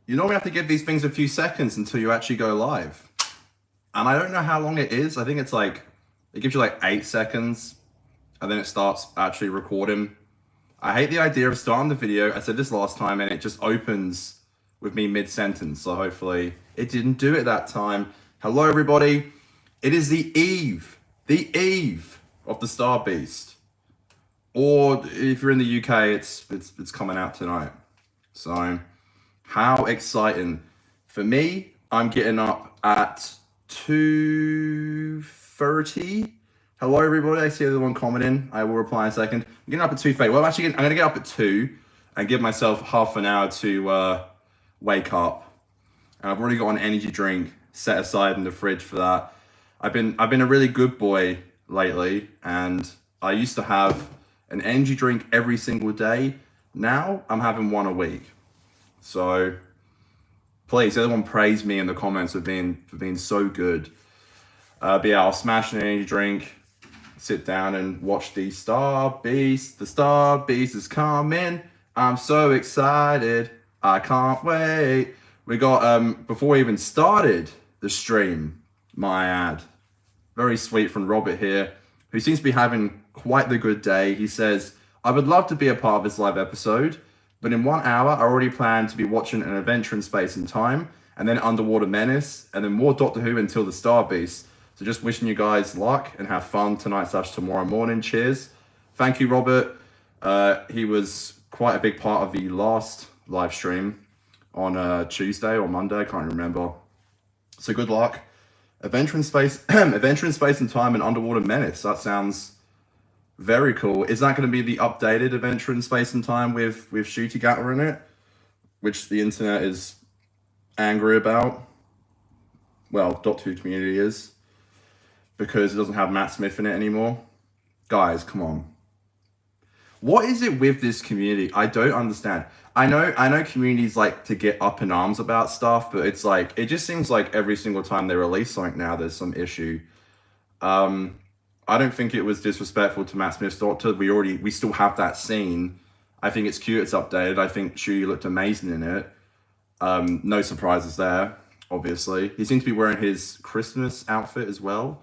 you normally have to give these things a few seconds until you actually go live. And I don't know how long it is. I think it's like, it gives you like 8 seconds and then it starts actually recording. I hate the idea of starting the video. I said this last time and it just opens with me mid-sentence. So hopefully it didn't do it that time. Hello, everybody. It is the eve of the Star Beast. Or if you're in the UK, it's coming out tonight. So how exciting. For me, I'm getting up at 2:30. Hello, everybody. I see everyone commenting. I will reply in a second. I'm getting up at 2:30. Well, I'm going to get up at 2 and give myself half an hour to wake up. And I've already got an energy drink set aside in the fridge for that. I've been a really good boy lately, and I used to have an energy drink every single day. Now I'm having one a week. So please, everyone praise me in the comments for being so good. But yeah, I'll smash an energy drink, sit down and watch the Star Beast. The Star Beast is coming. I'm so excited. I can't wait. We got, before we even started the stream, my ad, very sweet from Robert here, who seems to be having quite the good day. He says, I would love to be a part of this live episode, but in 1 hour, I already plan to be watching an adventure in space and time, and then Underwater Menace, and then more Doctor Who until the Star Beast. So just wishing you guys luck and have fun tonight/tomorrow morning. Cheers. Thank you, Robert. He was quite a big part of the last live stream on Tuesday or Monday, I can't remember. So good luck. Adventure in Space, Adventure in Space and Time and Underwater Menace. That sounds very cool. Is that going to be the updated Adventure in Space and Time with Ncuti Gatwa in it? Which the internet is angry about. Well, Doctor Who community is. Because it doesn't have Matt Smith in it anymore. Guys, come on. What is it with this community? I don't understand. I know communities like to get up in arms about stuff, but it's like, it just seems like every single time they release something now, there's some issue. I don't think it was disrespectful to Matt Smith's Doctor. We still have that scene. I think it's cute, it's updated. I think Ncuti looked amazing in it. No surprises there, obviously. He seems to be wearing his Christmas outfit as well.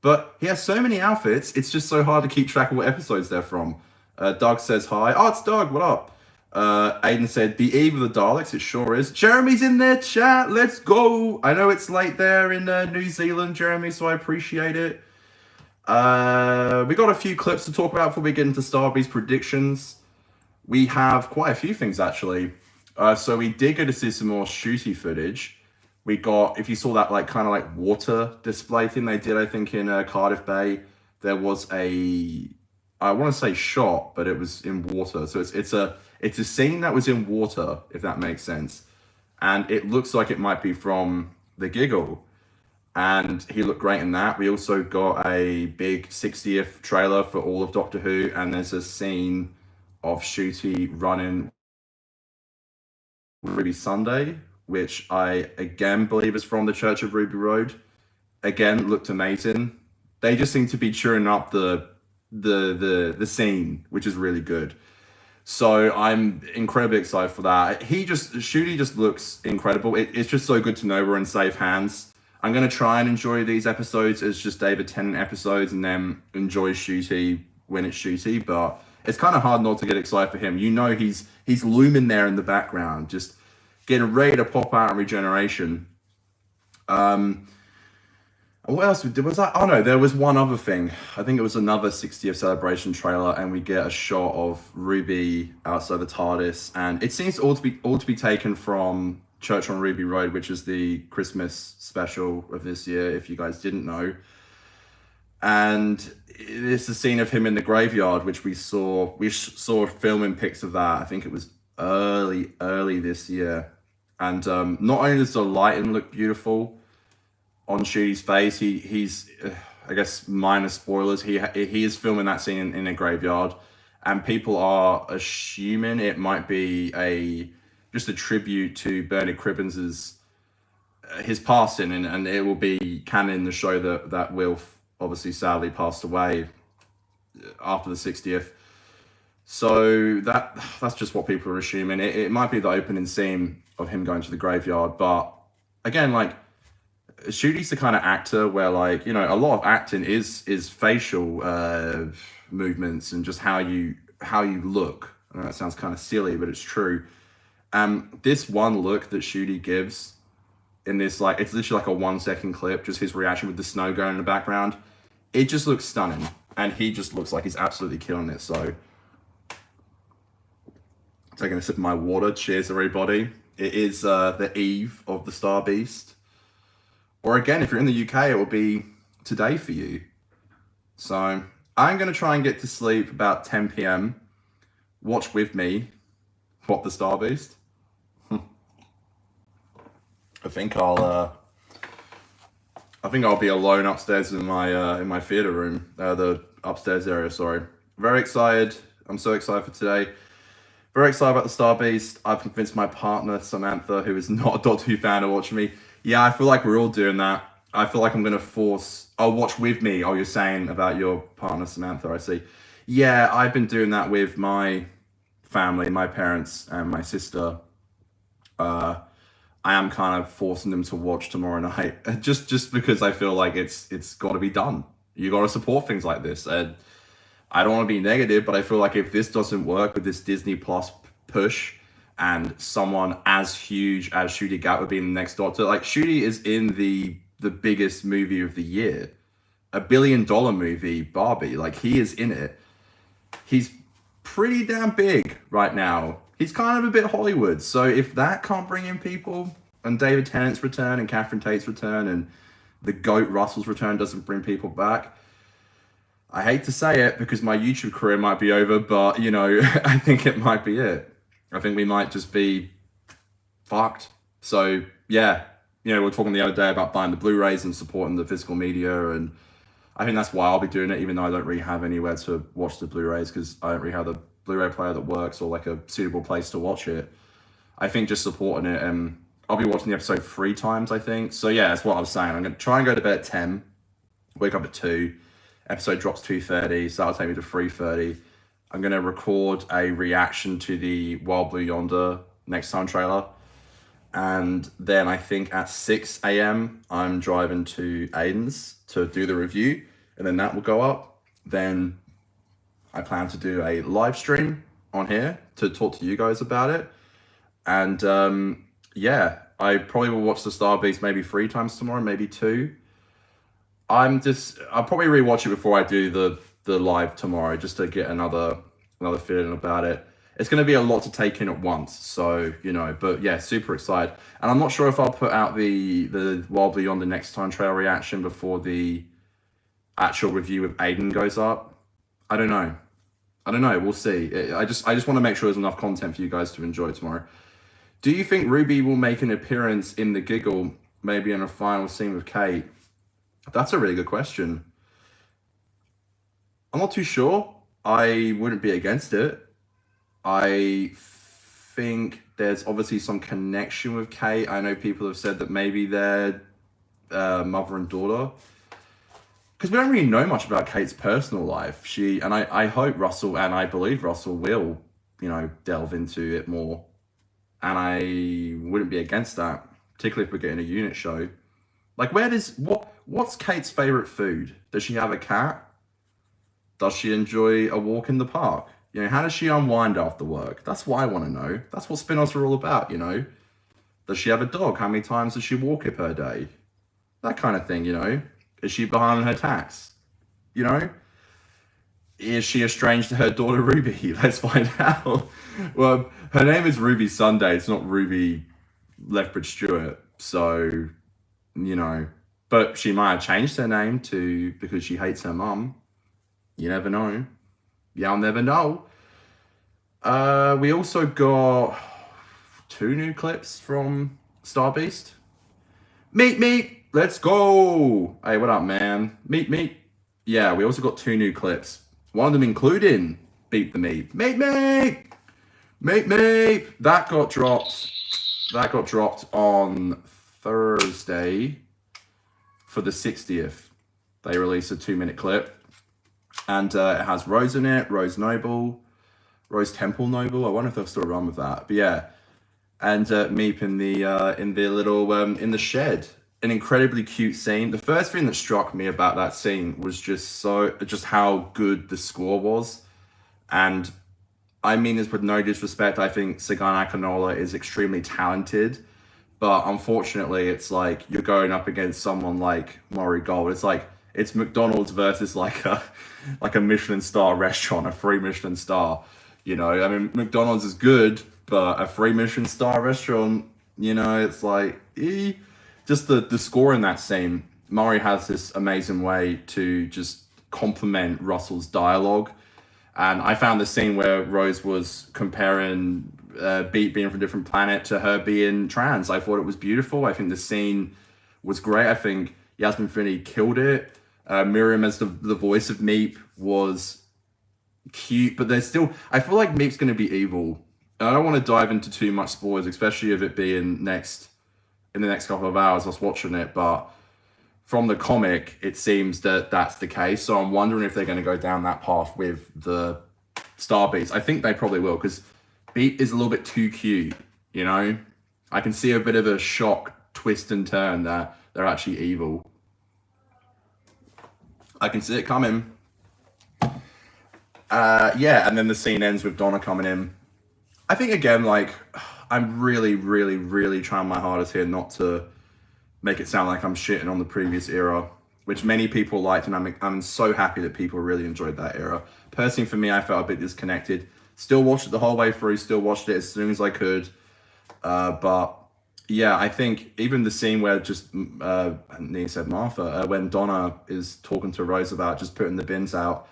But he has so many outfits, it's just so hard to keep track of what episodes they're from. Doug says hi. Oh, it's Doug, what up? Aiden said, the eve of the Daleks, it sure is. Jeremy's in their chat, let's go. I know it's late there in New Zealand, Jeremy, so I appreciate it. We got a few clips to talk about before we get into Starbeast predictions. We have quite a few things, actually. So we did get to see some more Ncuti footage. We got, if you saw that kind of water display thing they did, I think in Cardiff Bay, there was a, I want to say shot, but it was in water. So it's a scene that was in water, if that makes sense. And it looks like it might be from The Giggle. And he looked great in that. We also got a big 60th trailer for all of Doctor Who. And there's a scene of Ncuti running Ruby Sunday, which I again believe is from the Church of Ruby Road. Again, looked amazing. They just seem to be cheering up the scene, which is really good. So I'm incredibly excited for that. Ncuti just looks incredible. It's just so good to know we're in safe hands. I'm going to try and enjoy these episodes as just David Tennant episodes and then enjoy Ncuti when it's Ncuti, but it's kind of hard not to get excited for him. You know, he's looming there in the background, just getting ready to pop out in Regeneration. What else was that? Oh no, there was one other thing. I think it was another 60th celebration trailer, and we get a shot of Ruby outside the TARDIS, and it seems all to be taken from Church on Ruby Road, which is the Christmas special of this year, if you guys didn't know. And it's a scene of him in the graveyard, which we saw filming pics of that. I think it was early this year. And not only does the lighting look beautiful on Ncuti's face, he's I guess minor spoilers, he is filming that scene in a graveyard, and people are assuming it might be just a tribute to Bernard Cribbins' his passing, and it will be canon in the show that Wilf obviously sadly passed away after the 60th. So that's just what people are assuming. It might be the opening scene of him going to the graveyard, but again, like, Ncudi's the kind of actor where, like, you know, a lot of acting is facial movements and just how you look. I know that sounds kind of silly, but it's true. This one look that Ncuti gives in this, like, it's literally like a 1 second clip, just his reaction with the snow going in the background. It just looks stunning, and he just looks like he's absolutely killing it. So, taking a sip of my water. Cheers, everybody. It is the eve of the Star Beast. Or again, if you're in the UK, it will be today for you. So I'm going to try and get to sleep about 10 p.m. Watch with me what the Star Beast. I think I'll be alone upstairs in my theater room, the upstairs area. Sorry. Very excited. I'm so excited for today. Very excited about the Star Beast. I've convinced my partner Samantha, who is not a Doctor Who fan, to watch me. Yeah, I feel like we're all doing that. I feel like I'm gonna force. Oh, watch with me. Oh, you're saying about your partner Samantha? I see. Yeah, I've been doing that with my family, my parents, and my sister. I am kind of forcing them to watch tomorrow night, just because I feel like it's got to be done. You got to support things like this, and I don't want to be negative, but I feel like if this doesn't work with this Disney Plus push, and someone as huge as Ncuti Gat would be in the next Doctor, like, Ncuti is in the biggest movie of the year, $1 billion movie, Barbie. Like, he is in it. He's pretty damn big right now. He's kind of a bit Hollywood. So if that can't bring in people, and David Tennant's return and Catherine Tate's return and the GOAT Russell's return doesn't bring people back, I hate to say it because my YouTube career might be over, but, you know, I think it might be it. I think we might just be fucked. So, yeah, you know, we were talking the other day about buying the Blu-rays and supporting the physical media, and I think that's why I'll be doing it, even though I don't really have anywhere to watch the Blu-rays because I don't really have the Blu-ray player that works or like a suitable place to watch it. I think just supporting it, and I'll be watching the episode 3 times, I think. So yeah, that's what I was saying. I'm going to try and go to bed at 10, wake up at 2, episode drops 2:30, so that'll take me to 3:30. I'm going to record a reaction to the Wild Blue Yonder next time trailer. And then I think at 6 a.m. I'm driving to Aiden's to do the review, and then that will go up. Then I plan to do a live stream on here to talk to you guys about it. And yeah, I probably will watch the Star Beast maybe 3 times tomorrow, maybe 2. I'll probably rewatch it before I do the live tomorrow, just to get another feeling about it. It's going to be a lot to take in at once, so, you know, but yeah, super excited. And I'm not sure if I'll put out the Wild Blue Yonder next time trail reaction before the actual review of Aiden goes up. I don't know. We'll see. I just want to make sure there's enough content for you guys to enjoy tomorrow. Do you think Ruby will make an appearance in the Giggle, maybe in a final scene with Kate? That's a really good question. I'm not too sure. I wouldn't be against it. I think there's obviously some connection with Kate. I know people have said that maybe they're mother and daughter, because we don't really know much about Kate's personal life. I hope Russell, and I believe Russell will, you know, delve into it more. And I wouldn't be against that, particularly if we're getting a unit show. Like, what's Kate's favorite food? Does she have a cat? Does she enjoy a walk in the park? You know, how does she unwind after work? That's what I want to know. That's what spin-offs are all about, you know. Does she have a dog? How many times does she walk it per day? That kind of thing, you know. Is she behind on her tax? You know? Is she estranged to her daughter Ruby? Let's find out. Well, her name is Ruby Sunday. It's not Ruby Lethbridge Stewart. So, you know. But she might have changed her name because she hates her mum. You never know. Y'all never know. We also got 2 new clips from Star Beast. Meet, let's go. Hey, what up, man? Meet. Yeah, we also got 2 new clips. One of them including Beat the Meat. Meet. That got dropped on Thursday for the 60th. They released a 2-minute clip. And it has Rose in it, Rose Noble. Rose Temple Noble. I wonder if they'll still run with that. But yeah, and Meep in the little in the shed. An incredibly cute scene. The first thing that struck me about that scene was just how good the score was, and I mean this with no disrespect. I think Sagan Akinola is extremely talented, but unfortunately, it's like you're going up against someone like Murray Gold. It's like it's McDonald's versus like a Michelin star restaurant, a free Michelin star. You know, I mean, McDonald's is good, but a free Michelin star restaurant, you know, it's like just the score in that scene. Murray has this amazing way to just complement Russell's dialogue. And I found the scene where Rose was comparing Beat being from a different planet to her being trans. I thought it was beautiful. I think the scene was great. I think Yasmin Finney killed it. Miriam as the voice of Meep was cute, but there's still, I feel like Meep's going to be evil. And I don't want to dive into too much spoilers, especially if it being in the next couple of hours I was watching it, but from the comic, it seems that that's the case. So I'm wondering if they're going to go down that path with the Star Beats. I think they probably will, because Beat is a little bit too cute, you know? I can see a bit of a shock, twist and turn that they're actually evil. I can see it coming. Yeah, and then the scene ends with Donna coming in. I think, again, like, I'm really, really, really trying my hardest here not to make it sound like I'm shitting on the previous era, which many people liked, and I'm so happy that people really enjoyed that era. Personally, for me, I felt a bit disconnected. Still watched it the whole way through, still watched it as soon as I could. But yeah, I think even the scene where just, Nia said Martha, when Donna is talking to Rose about just putting the bins out,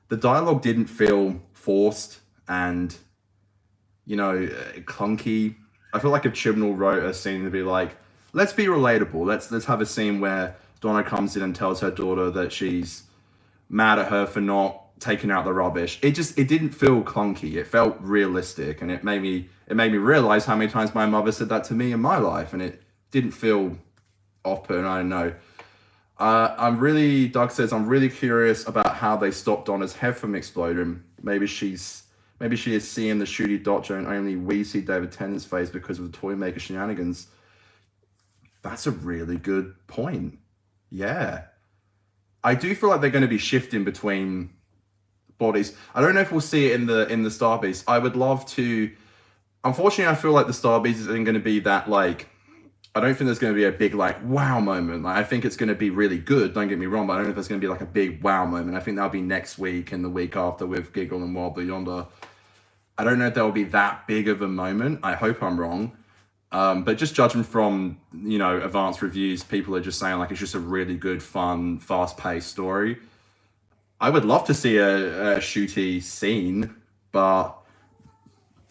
the dialogue didn't feel forced and, you know, clunky. I feel like if Chibnall wrote a scene to be like, let's be relatable. Let's have a scene where Donna comes in and tells her daughter that she's mad at her for not taking out the rubbish. It didn't feel clunky. It felt realistic, and it made me realize how many times my mother said that to me in my life, and it didn't feel off-putting. I don't know. Doug says, I'm really curious about how they stopped Donna's head from exploding. Maybe she is seeing the shooty doctor and only we see David Tennant's face because of the toy maker shenanigans. That's a really good point. Yeah. I do feel like they're going to be shifting between bodies. I don't know if we'll see it in the Star Beast. I would love to. Unfortunately, I feel like the Star Beast isn't going to be that, like, I don't think there's going to be a big, like, wow moment. Like, I think it's going to be really good, don't get me wrong, but I don't know if there's going to be like a big wow moment. I think that'll be next week and the week after with Giggle and Wobbly Yonder. I don't know if there will be that big of a moment. I hope I'm wrong. But just judging from, you know, advanced reviews, people are just saying like it's just a really good, fun, fast-paced story. I would love to see a shooty scene, but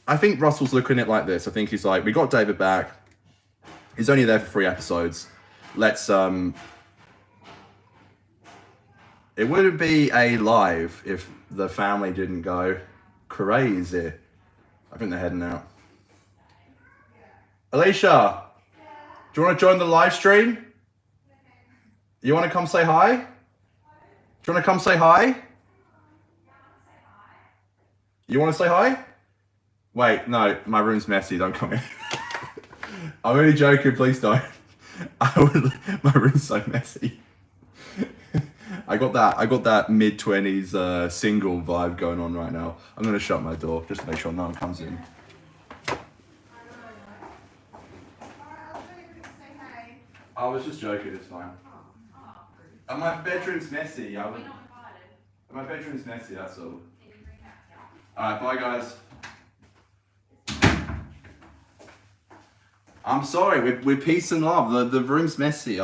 I think Russell's looking at it like this. I think he's like, we got David back. He's only there for 3 episodes. Let's it wouldn't be a live if the family didn't go crazy. I think they're heading out. Alicia, do you want to join the live stream? You want to come say hi? Do you want to come say hi? You want to say hi? Wait, no, my room's messy, don't come in. I'm only joking, please don't. My room's so messy. I got that mid-20s single vibe going on right now. I'm going to shut my door just to make sure no one comes in. I was just joking, it's fine. And my bedroom's messy. My bedroom's messy, that's all. Alright, bye guys. I'm sorry, we're peace and love. The room's messy.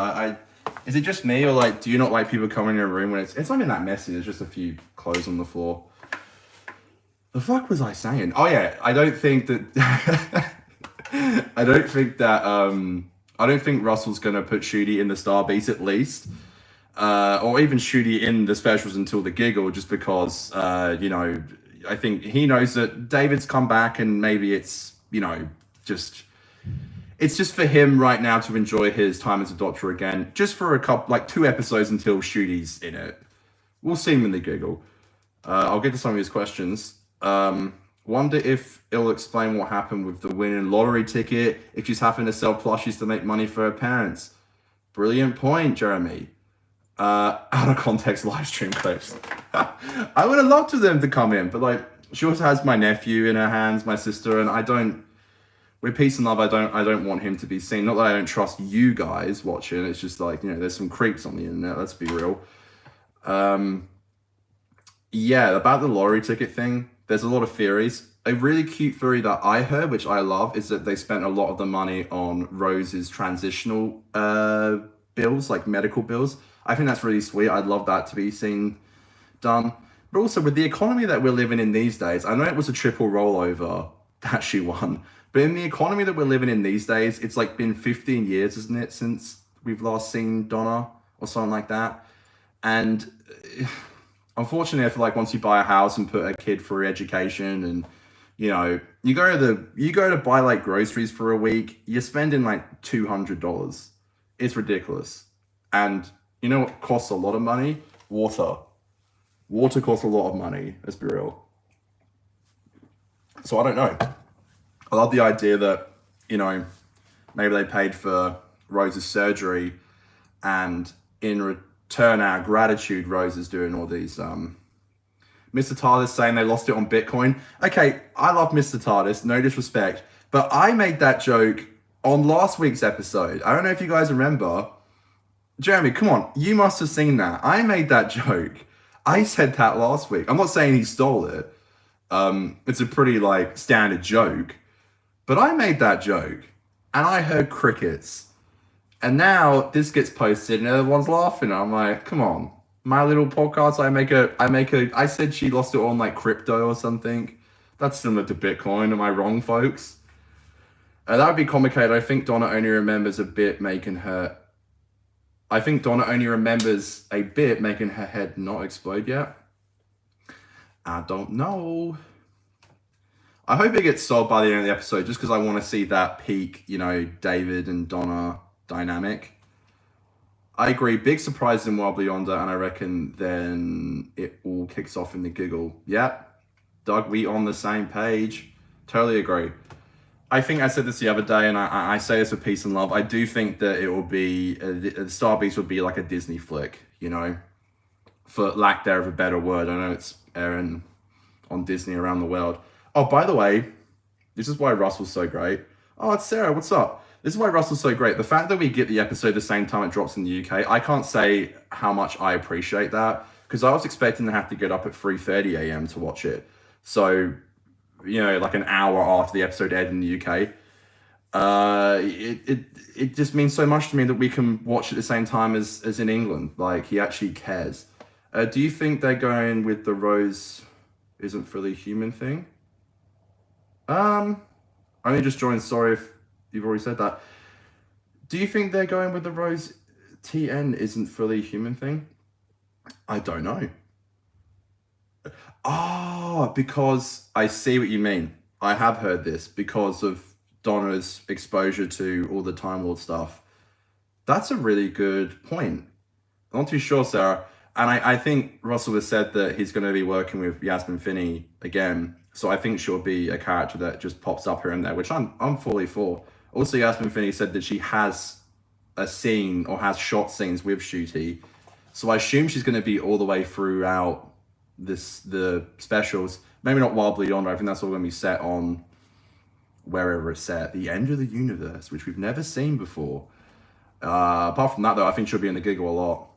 Is it just me, or like, do you not like people coming in your room when it's not even that messy? There's just a few clothes on the floor. The fuck was I saying? Oh yeah, I don't think Russell's gonna put Shooty in the Star Beast at least, or even Shooty in the specials until the Giggle, just because you know, I think he knows that David's come back, and maybe it's, you know, it's just for him right now to enjoy his time as a Doctor again, just for a couple, like 2 episodes until Shooty's in it. We'll see him in the Giggle. I'll get to some of his questions. Wonder if it'll explain what happened with the winning lottery ticket, if she's having to sell plushies to make money for her parents. Brilliant point, Jeremy. Out of context live stream clips. I would have loved for them to come in, but like she also has my nephew in her hands, my sister, and I don't. With peace and love, I don't want him to be seen. Not that I don't trust you guys watching. It's just like, there's some creeps on the internet. Let's be real. Yeah, about the lottery ticket thing, there's a lot of theories. A really cute theory that I heard, which I love, is that they spent a lot of the money on Rose's transitional bills, like medical bills. I think that's really sweet. I'd love that to be seen done. But also with the economy that we're living in these days, I know it was a triple rollover that she won, but in the economy that we're living in these days, it's like been 15 years, isn't it, since we've last seen Donna or something like that. And unfortunately, I feel like once you buy a house and put a kid through education, and you go to buy like groceries for a week, you're spending like $200. It's ridiculous. And you know what costs a lot of money? Water. Water costs a lot of money. Let's be real. So I don't know. I love the idea that maybe they paid for Rose's surgery, and in return, our gratitude, Rose is doing all these. Mr. TARDIS saying they lost it on Bitcoin. Okay, I love Mr. TARDIS, no disrespect, but I made that joke on last week's episode. I don't know if you guys remember. Jeremy, come on, you must have seen that. I made that joke. I said that last week. I'm not saying he stole it. It's a pretty like standard joke, but I made that joke and I heard crickets. And now this gets posted and everyone's laughing. I'm like, come on. My little podcast, I said she lost it on like crypto or something. That's similar to Bitcoin. Am I wrong, folks? That would be complicated. I think Donna only remembers a bit making her head not explode yet. I don't know. I hope it gets solved by the end of the episode, just because I want to see that peak, David and Donna dynamic. I agree. Big surprise in Wobbly Yonder, and I reckon then it all kicks off in the giggle. Yep. Doug, we on the same page. Totally agree. I think I said this the other day, and I say this with peace and love. I do think that it will be, Star Beast would be like a Disney flick, for lack there of a better word. I know it's airing on Disney around the world. Oh, by the way, this is why Russell's so great. Oh, it's Sarah. What's up? This is why Russell's so great. The fact that we get the episode the same time it drops in the UK, I can't say how much I appreciate that, because I was expecting to have to get up at 3:30 a.m. to watch it. So, like an hour after the episode aired in the UK. It just means so much to me that we can watch at the same time as in England. Like, he actually cares. Do you think they're going with the Rose isn't fully human thing? I only just joined. Sorry if you've already said that. Do you think they're going with the Rose TN isn't fully human thing? I don't know. Because I see what you mean. I have heard this because of Donna's exposure to all the Time Lord stuff. That's a really good point. I'm not too sure, Sarah. And I think Russell has said that he's going to be working with Yasmin Finney again. So I think she'll be a character that just pops up here and there, which I'm fully for. Also, Yasmin Finney said that she has a scene or has shot scenes with Shooty. So I assume she's going to be all the way throughout the specials. Maybe not Wobbly Yonder. I think that's all going to be set on wherever it's set. The end of the universe, which we've never seen before. Apart from that, though, I think she'll be in the giggle a lot,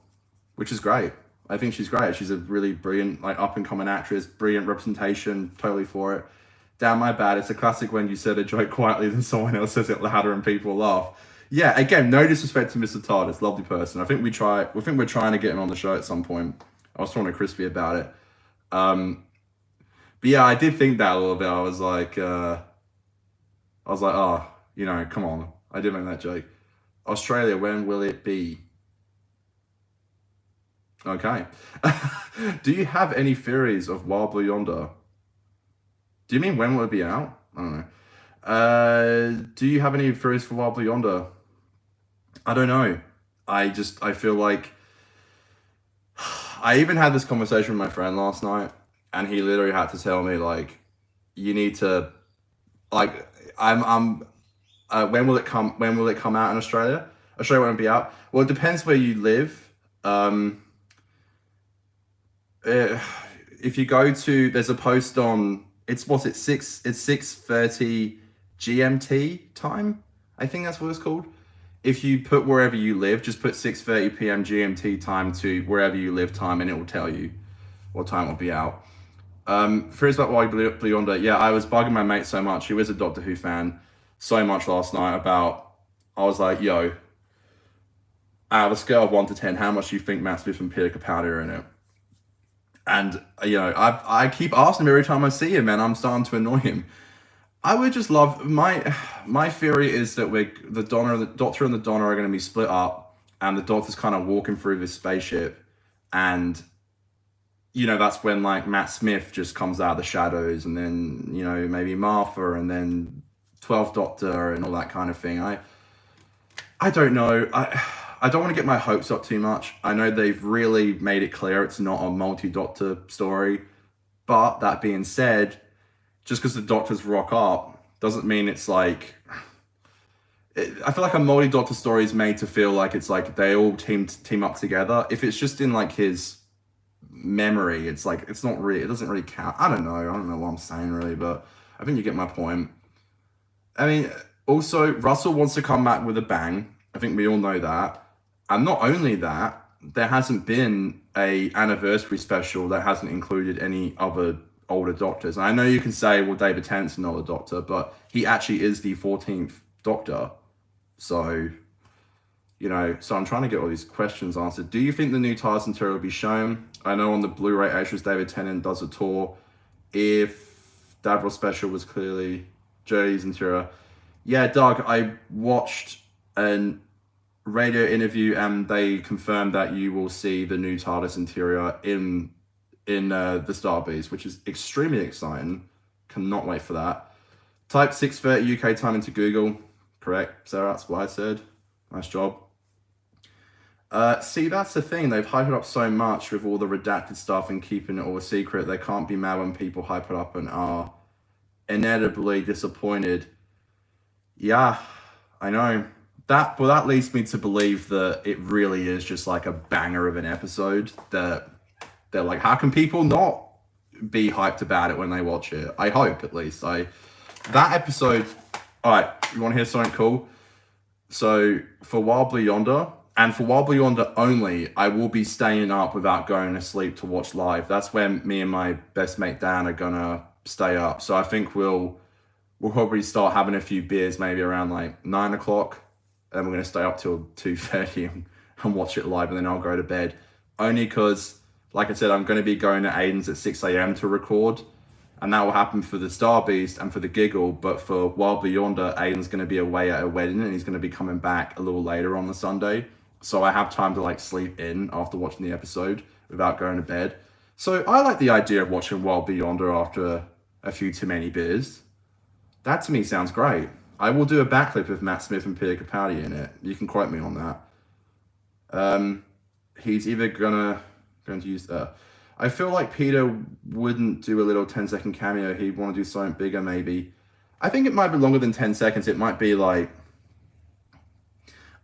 which is great. I think she's great. She's a really brilliant, like, up-and-coming actress, brilliant representation, totally for it. Damn, my bad. It's a classic when you said a joke quietly, then someone else says it louder and people laugh. Yeah, again, no disrespect to Mr. TARDIS, lovely person. I think we're trying to get him on the show at some point. I was talking to Crispy about it. But yeah, I did think that a little bit. I was like, oh, come on. I did make that joke. Australia, when will it be? Okay. Do you have any theories of Wild Blue Yonder? Do you mean when will it be out? I don't know. Do you have any theories for Wild Blue Yonder? I don't know. I feel like I even had this conversation with my friend last night, and he literally had to tell me, like, you need to, like, when will it come? When will it come out in Australia? Australia won't be out. Well, it depends where you live. If you go to, there's a post on, it's 6:30 GMT time. I think that's what it's called. If you put wherever you live, just put 6:30 p.m. GMT time to wherever you live time, and it will tell you what time it will be out. Fears about Why Beyonder. Yeah, I was bugging my mate so much. He was a Doctor Who fan so much last night about, I was like, yo, out of a scale of 1 to 10, how much do you think Matt Smith and Peter Capaldi are in it? And, you know, I keep asking him every time I see him, and I'm starting to annoy him. I would just love, my theory is that the Doctor and the Donna are going to be split up, and the Doctor's kind of walking through this spaceship, and, you know, that's when, like, Matt Smith just comes out of the shadows, and then, you know, maybe Martha, and then 12th Doctor, and all that kind of thing. I don't know. I don't want to get my hopes up too much. I know they've really made it clear it's not a multi-Doctor story. But that being said, just because the Doctors rock up doesn't mean it's like... I feel like a multi-Doctor story is made to feel like it's like they all team up together. If it's just in like his memory, it's like, it's not really... It doesn't really count. I don't know what I'm saying really, but I think you get my point. I mean, also, Russell wants to come back with a bang. I think we all know that. And not only that, there hasn't been a anniversary special that hasn't included any other older Doctors. And I know you can say, well, David Tennant's an older Doctor, but he actually is the 14th Doctor. So, you know, so I'm trying to get all these questions answered. Do you think the new TARDIS interior will be shown? I know on the Blu-ray extras, David Tennant does a tour. If Davros special was clearly Jodie's interior. Yeah, Doug, I watched an radio interview and they confirmed that you will see the new TARDIS interior in the Starbase, which is extremely exciting. Cannot wait for that. Type 6:30 UK time into Google. Correct, Sarah, that's what I said. Nice job. See, that's the thing. They've hyped it up so much with all the redacted stuff and keeping it all a secret. They can't be mad when people hype it up and are inevitably disappointed. Yeah, I know. That leads me to believe that it really is just like a banger of an episode that they're like, how can people not be hyped about it when they watch it? I hope, at least. That episode... Alright, you want to hear something cool? So, for Wild Blue Yonder, and for Wild Blue Yonder only, I will be staying up without going to sleep to watch live. That's when me and my best mate Dan are gonna stay up. So I think we'll probably start having a few beers maybe around like 9 o'clock. And we're going to stay up till 2:30 and watch it live, and then I'll go to bed. Only because, like I said, I'm going to be going to Aiden's at 6 a.m. to record, and that will happen for the Star Beast and for the Giggle, but for Wild Blue Yonder, Aiden's going to be away at a wedding, and he's going to be coming back a little later on the Sunday. So I have time to like sleep in after watching the episode without going to bed. So I like the idea of watching Wild Blue Yonder after a few too many beers. That to me sounds great. I will do a backflip with Matt Smith and Peter Capaldi in it. You can quote me on that. He's either going to use that. I feel like Peter wouldn't do a little 10-second cameo. He'd want to do something bigger, maybe. I think it might be longer than 10 seconds. It might be like,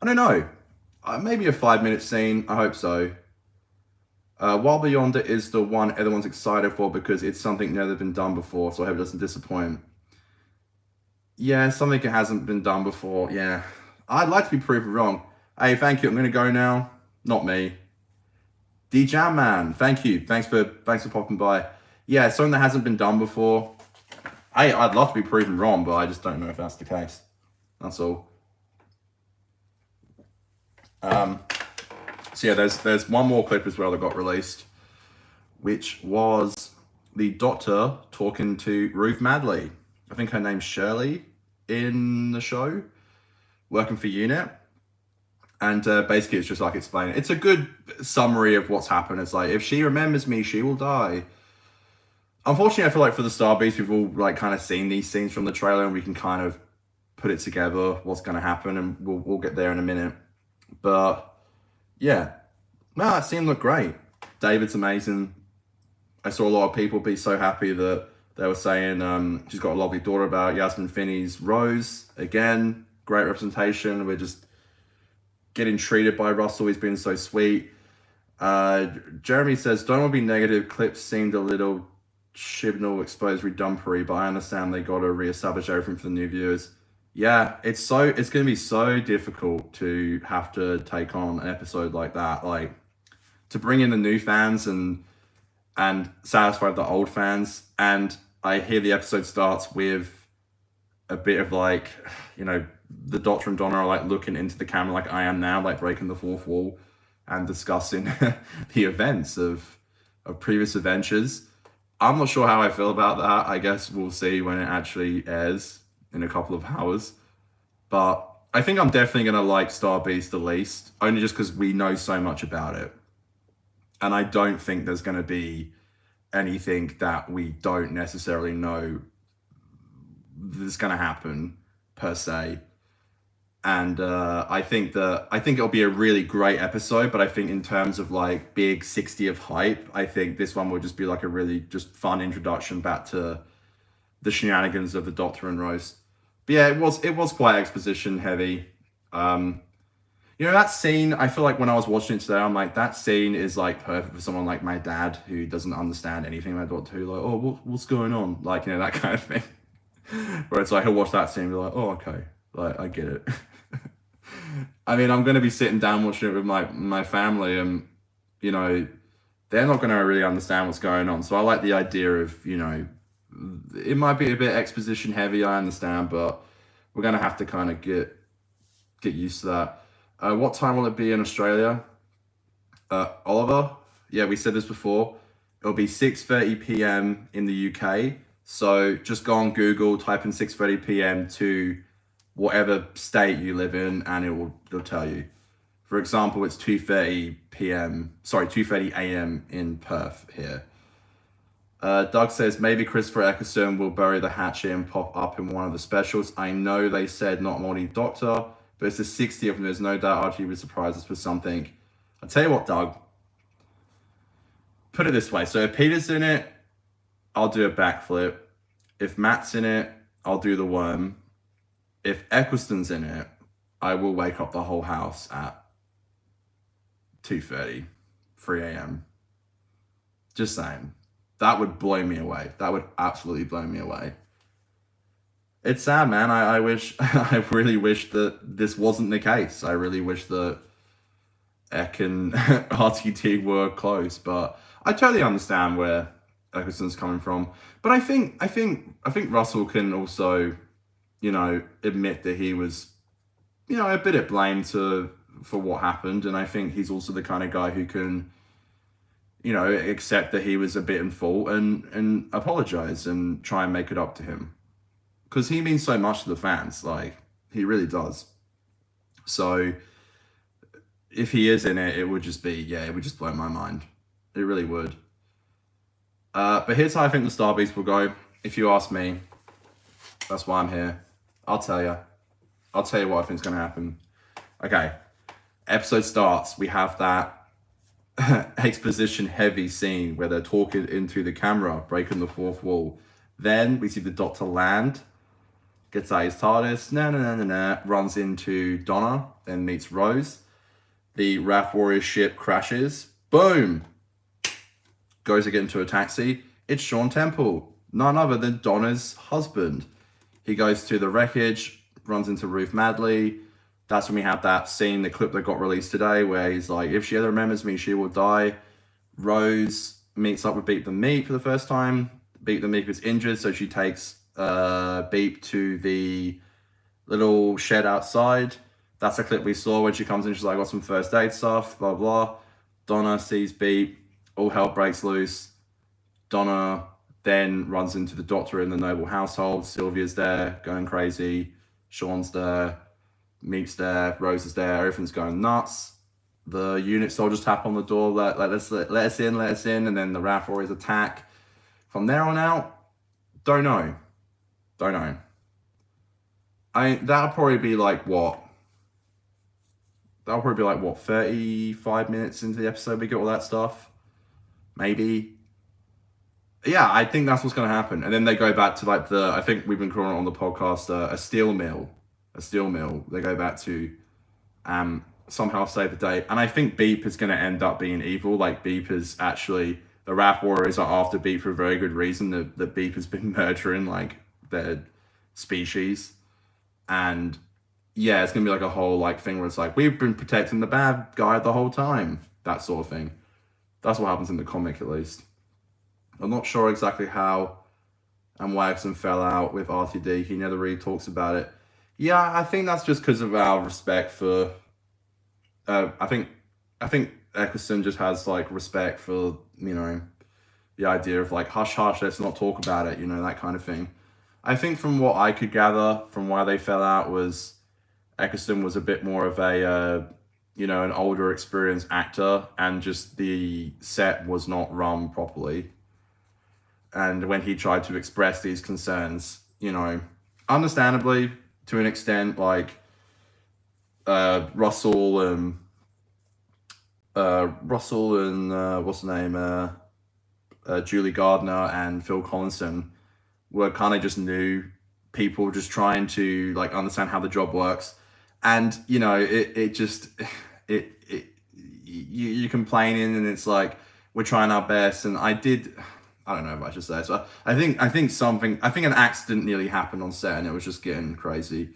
I don't know. Maybe a 5-minute scene. I hope so. Wild Beyond It is the one everyone's excited for because it's something never been done before, so I hope it doesn't disappoint. Yeah, something that hasn't been done before. Yeah, I'd like to be proven wrong. Hey, thank you. I'm gonna go now. Not me. D-Jam Man, thank you. Thanks for popping by. Yeah, something that hasn't been done before. I'd love to be proven wrong, but I just don't know if that's the case. That's all. So yeah, there's one more clip as well that got released, which was the Doctor talking to Ruth Madley. I think her name's Shirley in the show, working for UNIT. And basically it's just like explaining. It's a good summary of what's happened. It's like, if she remembers me, she will die. Unfortunately, I feel like for the Star Beast, we've all like kind of seen these scenes from the trailer and we can kind of put it together, what's going to happen, and we'll get there in a minute. But yeah, no, that scene looked great. David's amazing. I saw a lot of people be so happy that They were saying she's got a lovely daughter about Yasmin Finney's Rose. Again, great representation. We're just getting treated by Russell. He's been so sweet. Jeremy says, don't want to be negative. Clips seemed a little Chibnall exposed redumpery, but I understand they got to reestablish everything for the new viewers. Yeah, it's going to be so difficult to have to take on an episode like that, like to bring in the new fans and satisfy the old fans. And I hear the episode starts with a bit of like, you know, the Doctor and Donna are like looking into the camera like I am now, like breaking the fourth wall and discussing the events of previous adventures. I'm not sure how I feel about that. I guess we'll see when it actually airs in a couple of hours. But I think I'm definitely going to like Star Beast the least, only just because we know so much about it. And I don't think there's going to be anything that we don't necessarily know that's going to happen per se. And I think it'll be a really great episode, but I think in terms of like big 60th hype, I think this one will just be like a really just fun introduction back to the shenanigans of the Doctor and Rose. But yeah, it was quite exposition heavy. You know, that scene, I feel like when I was watching it today, I'm like, that scene is like perfect for someone like my dad who doesn't understand anything about Doctor Who. Like, oh, what's going on? Like, you know, that kind of thing. Where it's like, he'll watch that scene and be like, oh, okay. Like, I get it. I mean, I'm going to be sitting down watching it with my family and, you know, they're not going to really understand what's going on. So I like the idea of, you know, it might be a bit exposition heavy, I understand, but we're going to have to kind of get used to that. What time will it be in Australia? Oliver? Yeah, we said this before. It'll be 6:30 p.m. in the UK. So just go on Google, type in 6:30 p.m. to whatever state you live in, and it'll tell you. For example, it's 2:30 a.m. in Perth here. Doug says, maybe Christopher Eccleston will bury the hatchet and pop up in one of the specials. I know they said not Morning Doctor, but it's the 60th and there's no doubt Archie would surprise us with something. I'll tell you what, Doug. Put it this way. So if Peter's in it, I'll do a backflip. If Matt's in it, I'll do the worm. If Eccleston's in it, I will wake up the whole house at 2:30, 3 a.m. Just saying. That would blow me away. That would absolutely blow me away. It's sad, man. I I really wish that this wasn't the case. I really wish that Eck and RTT were close, but I totally understand where Eccleston's coming from. But I think Russell can also, you know, admit that he was, you know, a bit at blame for what happened, and I think he's also the kind of guy who can, you know, accept that he was a bit in fault and apologize and try and make it up to him. Because he means so much to the fans, like, he really does. So, if he is in it, it would just be, yeah, it would just blow my mind. It really would. But here's how I think the Star Beast will go. If you ask me, that's why I'm here. I'll tell you. I'll tell you what I think is going to happen. Okay, episode starts. We have that exposition heavy scene where they're talking into the camera, breaking the fourth wall. Then we see the Doctor land, gets out his TARDIS, runs into Donna, then meets Rose. The Wrath Warrior ship crashes. Boom! Goes to get into a taxi. It's Sean Temple, none other than Donna's husband. He goes to the wreckage, runs into Ruth Madley. That's when we have that scene, the clip that got released today, where he's like, if she ever remembers me, she will die. Rose meets up with Beep the Meep for the first time. Beep the Meep is injured, so she takes Beep to the little shed outside. That's a clip we saw when she comes in. She's like, I got some first aid stuff, blah, blah. Donna sees Beep. All hell breaks loose. Donna then runs into the Doctor in the noble household. Sylvia's there, going crazy. Sean's there. Meep's there. Rose is there. Everything's going nuts. The unit soldiers tap on the door, let us in. And then the Wrath Warriors attack. From there on out, don't know. That'll probably be like what? 35 minutes into the episode we get all that stuff? Maybe. Yeah, I think that's what's going to happen. And then they go back to like I think we've been calling it on the podcast, a steel mill. A steel mill. They go back to somehow save the day. And I think Beep is going to end up being evil. Like Beep is actually, the Wrath Warriors are after Beep for a very good reason. That Beep has been murdering like their species. And yeah, it's going to be like a whole like thing where it's like, we've been protecting the bad guy the whole time. That sort of thing. That's what happens in the comic, at least. I'm not sure exactly how Waxon fell out with RTD. He never really talks about it. Yeah, I think that's just because of our respect for. I think Eccleston just has like respect for the idea of like hush hush, let's not talk about it, that kind of thing. I think from what I could gather from why they fell out was Eccleston was a bit more of a an older experienced actor, and just the set was not run properly. And when he tried to express these concerns, understandably to an extent, like Russell and what's the name, Julie Gardner and Phil Collinson were kind of just new people just trying to like understand how the job works. And you're complaining, and it's like we're trying our best. And I don't know if I should say. So I think an accident nearly happened on set, and it was just getting crazy.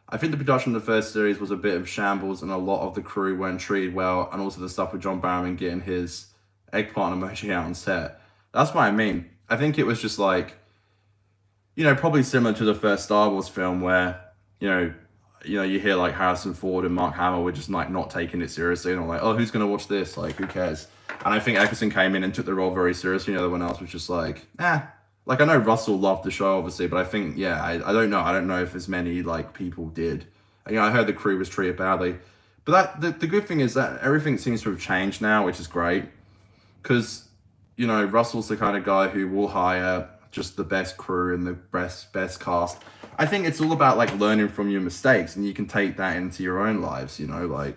I think the production of the first series was a bit of shambles, and a lot of the crew weren't treated well, and also the stuff with John Barrowman getting his eggplant emoji out on set. That's what I mean. I think it was just like, probably similar to the first Star Wars film where, you hear like Harrison Ford and Mark Hamill were just like not taking it seriously, and I'm like, oh, who's gonna watch this? Like, who cares? And I think Eccleston came in and took the role very seriously, and everyone else was just like, Like, I know Russell loved the show, obviously, but I think, I don't know. I don't know if as many like people did. I heard the crew was treated badly, but the good thing is that everything seems to have changed now, which is great, because Russell's the kind of guy who will hire just the best crew and the best cast. I think it's all about like learning from your mistakes, and you can take that into your own lives. I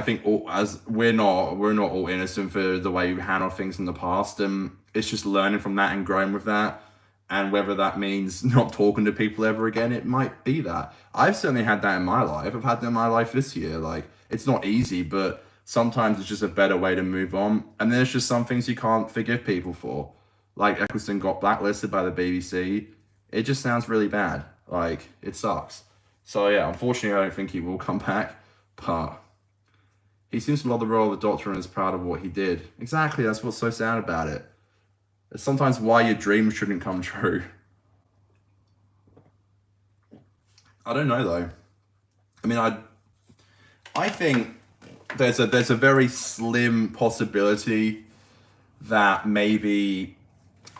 think we're not all innocent for the way we handle things in the past, and it's just learning from that and growing with that. And whether that means not talking to people ever again, it might be that. I've certainly had that in my life. I've had that in my life this year. Like, it's not easy, but sometimes it's just a better way to move on. And there's just some things you can't forgive people for. Like, Eccleston got blacklisted by the BBC. It just sounds really bad. Like, it sucks. So yeah, unfortunately, I don't think he will come back. But he seems to love the role of the Doctor and is proud of what he did. Exactly, that's what's so sad about it. It's sometimes why your dreams shouldn't come true. I don't know though. I mean, I think there's a very slim possibility that maybe,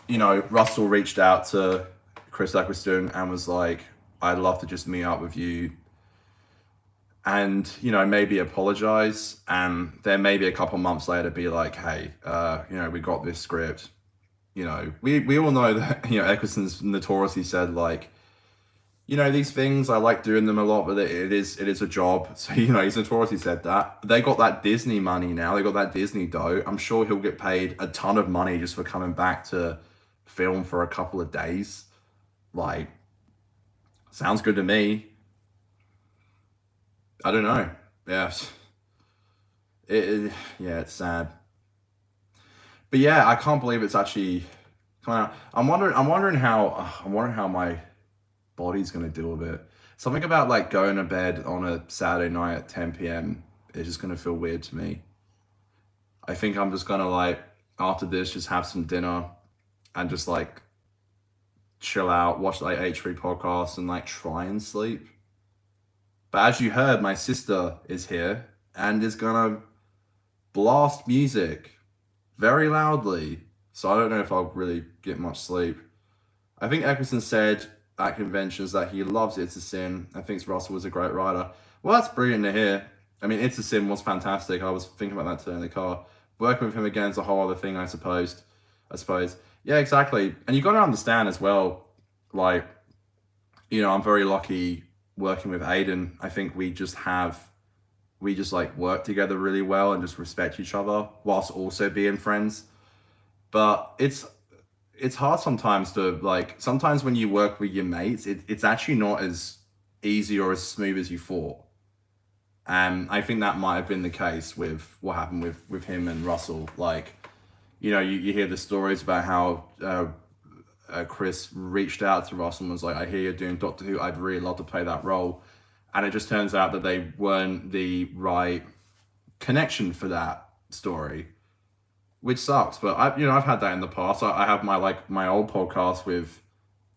Russell reached out to Chris Eccleston and was like, I'd love to just meet up with you and, maybe apologize. And then maybe a couple months later be like, hey, we got this script. We all know that, Eccleston's notoriously said like, these things, I like doing them a lot, but it is a job. So, he's notoriously said that. They got that Disney money now. They got that Disney dough. I'm sure he'll get paid a ton of money just for coming back to film for a couple of days. Like, sounds good to me. I don't know. Yeah. It's sad. But yeah, I can't believe it's actually coming out. I'm wondering how my body's gonna deal with it. Something about like going to bed on a Saturday night at 10 p.m. is just gonna feel weird to me. I think I'm just gonna like after this just have some dinner and just like chill out, watch like H3 podcasts and like try and sleep. But as you heard, my sister is here and is gonna blast music very loudly. So I don't know if I'll really get much sleep. I think Eccleston said at conventions that he loves It's a Sin and thinks Russell was a great writer. Well, that's brilliant to hear. I mean, It's a Sin was fantastic. I was thinking about that today in the car. Working with him again is a whole other thing, I suppose. Yeah, exactly. And you got to understand as well, like, I'm very lucky working with Aiden. I think we just like work together really well and just respect each other whilst also being friends. But it's hard sometimes to like. Sometimes when you work with your mates, it's actually not as easy or as smooth as you thought. And I think that might have been the case with what happened with him and Russell. Like, you hear the stories about how Chris reached out to Russell and was like, "I hear you're doing Doctor Who. I'd really love to play that role," and it just turns out that they weren't the right connection for that story, which sucks. But I've had that in the past. I have my old podcast with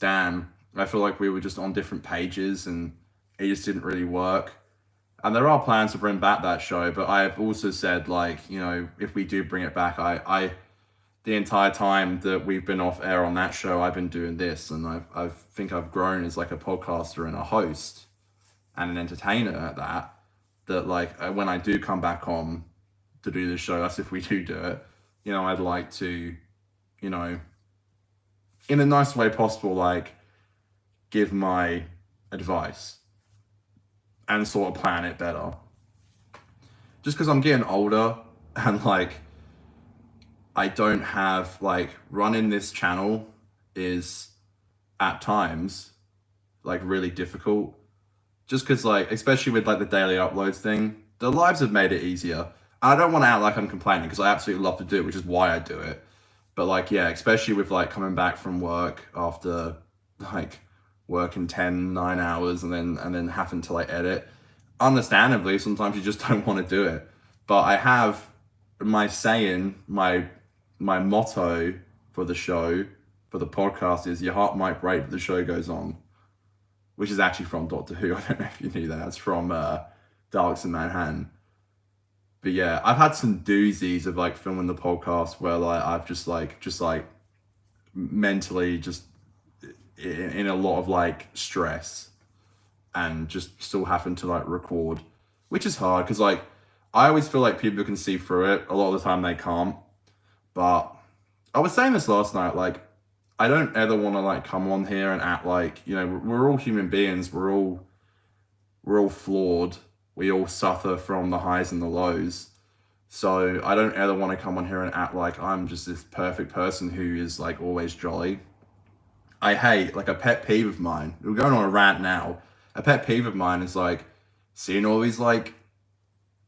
Dan. I feel like we were just on different pages and it just didn't really work. And there are plans to bring back that show, but I've also said, like, if we do bring it back, I the entire time that we've been off air on that show, I've been doing this, and I think I've grown as like a podcaster and a host and an entertainer at that. That like when I do come back on to do the show, that's if we do it. I'd like to, in a nice way possible, like give my advice and sort of plan it better. Just because I'm getting older and like I don't have like running this channel is at times like really difficult. Just because like, especially with like the daily uploads thing, the lives have made it easier. I don't want to act like I'm complaining because I absolutely love to do it, which is why I do it. But like, yeah, especially with like coming back from work after like working 9 hours and then having to like edit. Understandably, sometimes you just don't want to do it. But I have my saying, my motto for the show, for the podcast is your heart might break, but the show goes on. Which is actually from Doctor Who. I don't know if you knew that. It's from Daleks in Manhattan. But yeah, I've had some doozies of like filming the podcast where like I've just mentally just in a lot of like stress and just still having to like record, which is hard because like I always feel like people can see through it. A lot of the time they can't. But I was saying this last night, like I don't ever want to like come on here and act like, we're all human beings. We're all flawed. We all suffer from the highs and the lows. So I don't ever want to come on here and act like I'm just this perfect person who is like always jolly. I hate, like, a pet peeve of mine. We're going on a rant now. A pet peeve of mine is like seeing all these like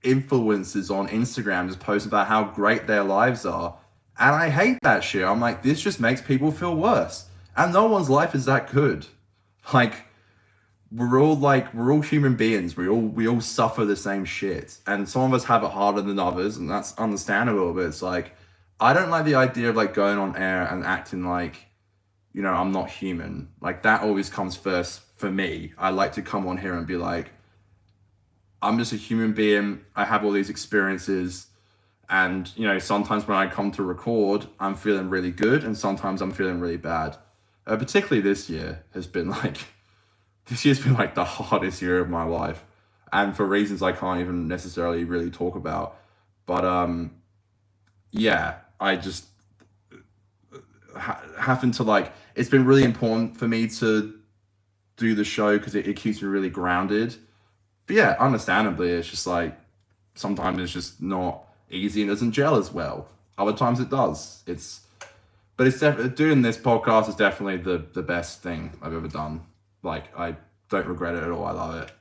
influencers on Instagram just post about how great their lives are. And I hate that shit. I'm like, this just makes people feel worse. And no one's life is that good. Like, we're all human beings. We all suffer the same shit. And some of us have it harder than others, and that's understandable. But it's like, I don't like the idea of like going on air and acting like, I'm not human. Like that always comes first for me. I like to come on here and be like, I'm just a human being. I have all these experiences. And, sometimes when I come to record, I'm feeling really good. And sometimes I'm feeling really bad. Particularly this year has been like, this year's been like the hardest year of my life. And for reasons I can't even necessarily really talk about. But, yeah, I just having to like, it's been really important for me to do the show because it keeps me really grounded. But yeah, understandably, it's just like, sometimes it's just not easy and doesn't gel as well. Other times it does. But it's doing this podcast is definitely the best thing I've ever done. Like, I don't regret it at all. I love it.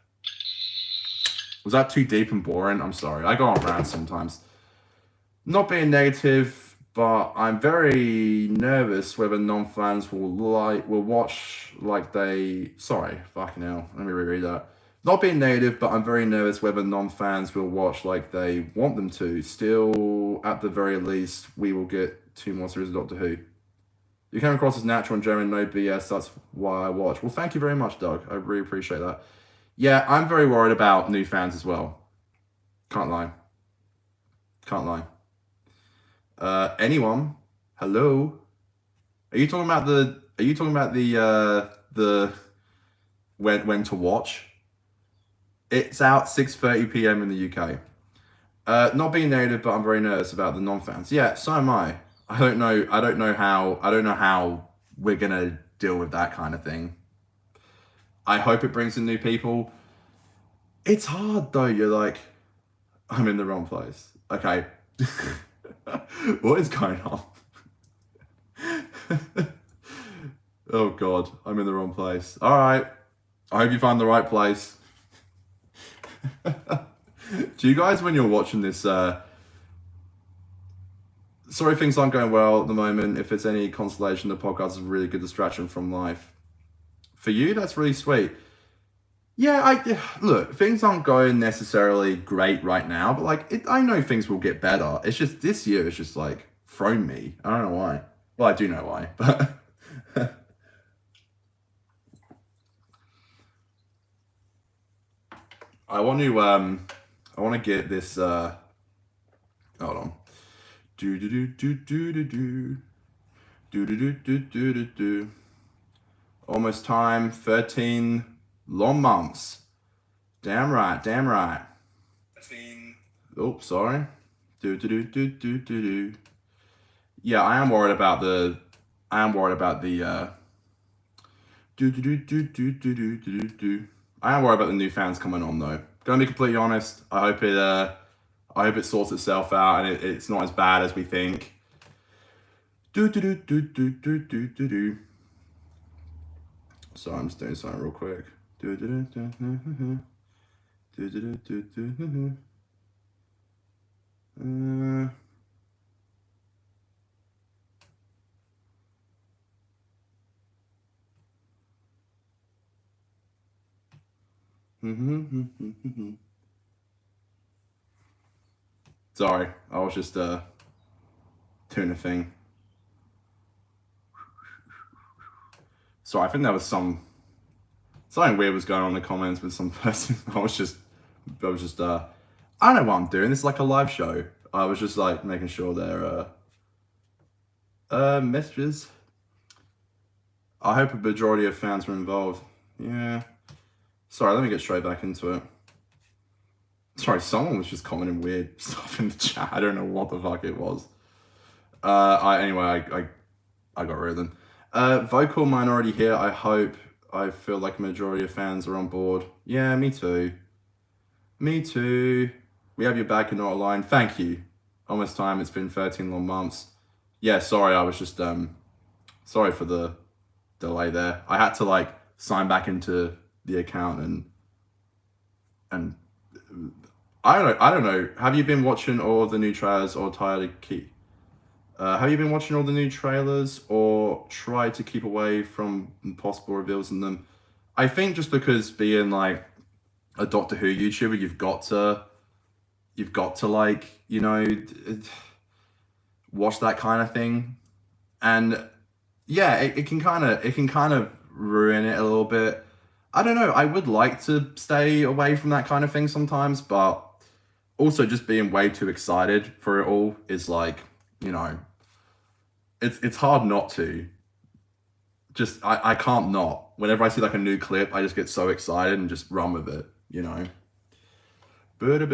Was that too deep and boring? I'm sorry. I go on rants sometimes. Not being negative, but I'm very nervous whether non-fans will watch like they... Sorry, fucking hell. Let me reread that. Not being negative, but I'm very nervous whether non-fans will watch like they want them to. Still, at the very least, we will get 2 more series of Doctor Who. You came across as natural and genuine, no BS, that's why I watch. Well, thank you very much, Doug. I really appreciate that. Yeah, I'm very worried about new fans as well. Can't lie. Anyone? Hello? Are you talking about the when to watch? It's out 6:30 p.m. in the UK. Not being negative, but I'm very nervous about the non-fans. Yeah, so am I. I don't know how we're gonna deal with that kind of thing. I hope it brings in new people. It's hard though. You're like, I'm in the wrong place. Okay. What is going on? Oh God, I'm in the wrong place. All right, I hope you find the right place. Do you guys, when you're watching this, sorry things aren't going well at the moment. If it's any consolation, the podcast is a really good distraction from life. For you, that's really sweet. Yeah, look, things aren't going necessarily great right now, but like, I know things will get better. It's just this year, it's just like thrown me. I don't know why. Well, I do know why, but I want to get this. Hold on. Do do do do do do do do do do do do do. Almost time. 13 long months. Damn right. Damn right. Oh, sorry. Do do do do do do do. Yeah, I am worried about the. Do do do do do do do do do. I am worried about the new fans coming on though. Gonna be completely honest. I hope it sorts itself out and it's not as bad as we think. Do do do do do do do do do. So I'm just doing something real quick. Do do do do do do do do do do. Sorry, I was just doing a thing. Sorry, I think that was something weird was going on in the comments with some person. I was just I don't know what I'm doing. This is like a live show. I was just like making sure they're messages. I hope a majority of fans were involved. Yeah. Sorry, let me get straight back into it. Sorry, someone was just commenting weird stuff in the chat. I don't know what the fuck it was. I got rid of them. Vocal minority here. I feel like a majority of fans are on board. Yeah, me too. Me too. We have your back and not aligned. Thank you. Almost time. It's been 13 long months. Yeah, sorry. I was just sorry for the delay there. I had to like sign back into the account and I don't know. Have you been watching all the new trailers or tried to keep? Have you been watching all the new trailers or tried to keep away from possible reveals in them? I think just because being like a Doctor Who YouTuber, you've got to like, you know, watch that kind of thing. And yeah, it can kind of ruin it a little bit. I don't know. I would like to stay away from that kind of thing sometimes, but also just being way too excited for it all is like, you know, it's hard not to. Just I can't not. Whenever I see like a new clip, I just get so excited and just run with it, you know. Got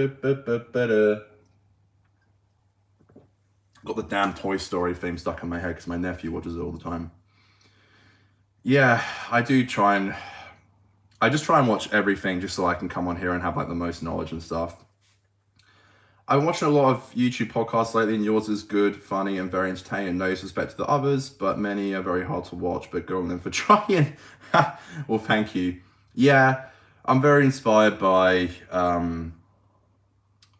the damn Toy Story theme stuck in my head because my nephew watches it all the time. Yeah, I just try and watch everything just so I can come on here and have like the most knowledge and stuff. I'm watching a lot of YouTube podcasts lately, and yours is good, funny, and very entertaining. No disrespect to the others, but many are very hard to watch, but good on them for trying. Well, thank you. Yeah, I'm very inspired by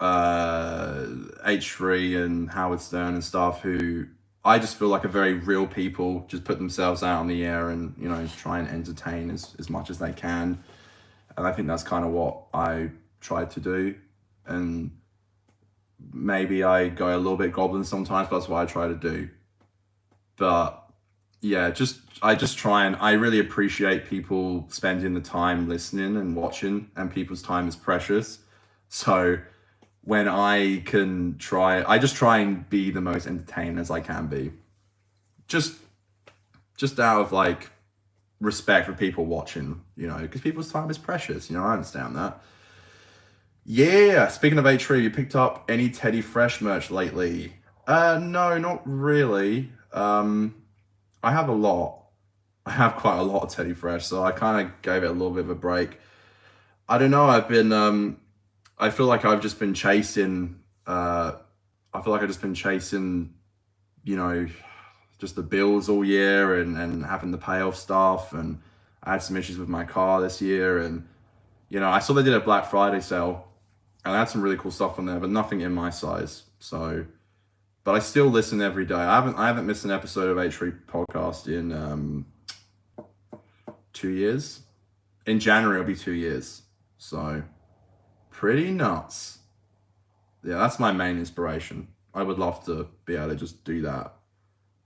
H3 and Howard Stern and stuff, who I just feel like are very real people, just put themselves out on the air and, you know, try and entertain as much as they can. And I think that's kind of what I tried to do. And maybe I go a little bit goblin sometimes, but that's what I try to do. But yeah, I just try and I really appreciate people spending the time listening and watching, and people's time is precious. So when I just try and be the most entertaining as I can be. Just out of like respect for people watching, you know, because people's time is precious, you know, I understand that. Yeah, speaking of H3, you picked up any Teddy Fresh merch lately? No, not really. I have a lot. I have quite a lot of Teddy Fresh, so I kind of gave it a little bit of a break. I don't know, I feel like I've just been chasing, you know, just the bills all year and having the payoff stuff. And I had some issues with my car this year. And, you know, I saw they did a Black Friday sale and I had some really cool stuff on there, but nothing in my size. So, but I still listen every day. I haven't missed an episode of H3 podcast in 2 years. In January, it'll be 2 years. So pretty nuts. Yeah, that's my main inspiration. I would love to be able to just do that